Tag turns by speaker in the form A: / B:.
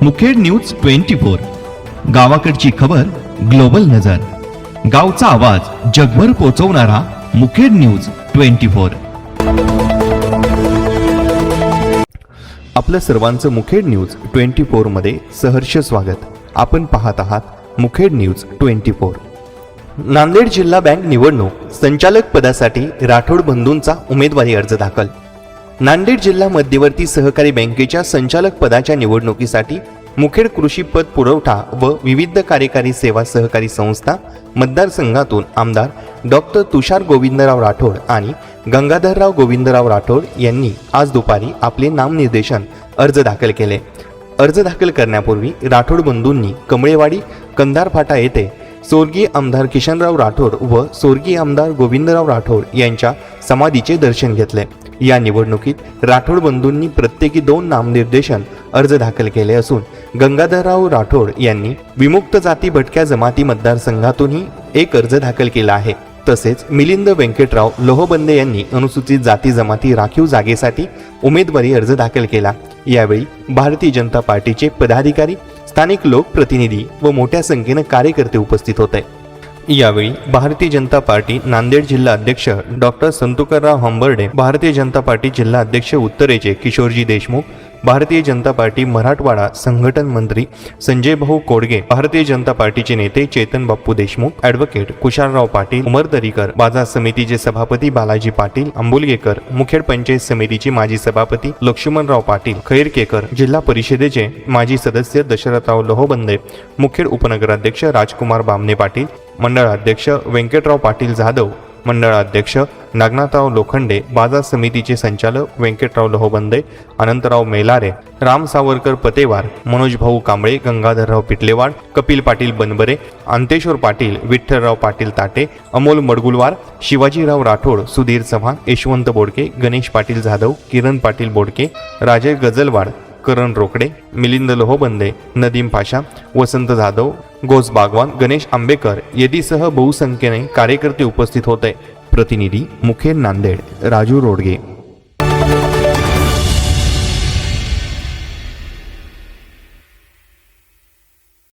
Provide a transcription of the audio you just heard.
A: Mukhed news 24, गावाकडची खबर global नजर, गावचा आवाज जगभर पोहोचवणारा मुखेड न्यूज 24। आपलं सर्वांचं मुखेड न्यूज 24 मध्ये सहर्ष स्वागत। आपण पाहत आहात मुखेड न्यूज 24। नांदेड जिल्हा बँक निवडणूक संचालक पदासाठी राठोड बंधूंचा उमेदवारी अर्ज दाखल। नांदेड जिल्हा मध्यवर्ती सहकारी बँकेच्या संचालक पदाच्या निवडणुकीसाठी मुखेड कृषी पत पुरवठा व विविध कार्यकारी सेवा सहकारी संस्था मतदारसंघातून आमदार डॉक्टर तुषार गोविंदराव राठोड आणि गंगाधरराव गोविंदराव राठोड यांनी आज दुपारी आपले नामनिर्देशन अर्ज दाखल केले। अर्ज दाखल करण्यापूर्वी राठोड बंधूंनी कमळेवाडी कंधार फाटा येथे स्वर्गीय आमदार किशनराव राठोड व स्वर्गीय आमदार गोविंदराव राठोड यांच्या समाधीचे दर्शन घेतले। या निवडणुकीत राठोड बंधूंनी प्रत्येकी 2 नामनिर्देशन अर्ज दाखल केले असून गंगाधरराव राठोड यांनी विमुक्त जाती भटक्या जमाती मतदारसंघातूनही एक अर्ज दाखल केला आहे। तसेच मिलिंद व्यंकटराव लोहबंदे यांनी अनुसूचित जाती जमाती राखीव जागेसाठी उमेदवारी अर्ज दाखल केला। यावेळी भारतीय जनता पार्टीचे पदाधिकारी, स्थानिक लोकप्रतिनिधी व मोठ्या संख्येने कार्यकर्ते उपस्थित होते। यावेळी भारतीय जनता पार्टी नांदेड जिल्हा अध्यक्ष डॉक्टर संतुकरराव हंबर्डे, भारतीय जनता पार्टी जिल्हा अध्यक्ष उत्तरेचे किशोरजी देशमुख, भारतीय जनता पार्टी मराठवाडा संघटन मंत्री संजय भाऊ कोडगे, भारतीय जनता पार्टीचे नेते चेतन बाप्पू देशमुख, ॲडव्होकेट कुशालराव पाटील उमरदरीकर, बाजार समितीचे सभापती बालाजी पाटील आंबुलगेकर, मुखेड पंचायत समितीचे माजी सभापती लक्ष्मणराव पाटील खैरकेकर, जिल्हा परिषदेचे माजी सदस्य दशरथराव लोहबंदे, मुखेड उपनगराध्यक्ष राजकुमार बामणे पाटील, मंडळ अध्यक्ष व्यंकटराव पाटील जाधव, मंडळ अध्यक्ष नागनाथराव लोखंडे, बाजार समितीचे संचालक व्यंकटराव लोहबंदे, अनंतराव मेलारे, राम सावरकर पतेवार, मनोज भाऊ कांबळे, गंगाधरराव पिटलेवाड, कपिल पाटील बनबरे, अंतेश्वर पाटील, विठ्ठलराव पाटील ताटे, अमोल मडगुलवार, शिवाजीराव राठोड, सुधीर चव्हाण, यशवंत बोडके, गणेश पाटील जाधव, किरण पाटील बोडके, राजेश गजलवाड, करण रोकडे, मिलिंद लोहबंदे, नदीम पाशा, वसंत जाधव, गोस बागवान, गणेश आंबेकर येदीसह बहुसंख्येने कार्यकर्ते उपस्थित होते। प्रतिनिधी मुखेड नांदेड राजू रोडगे।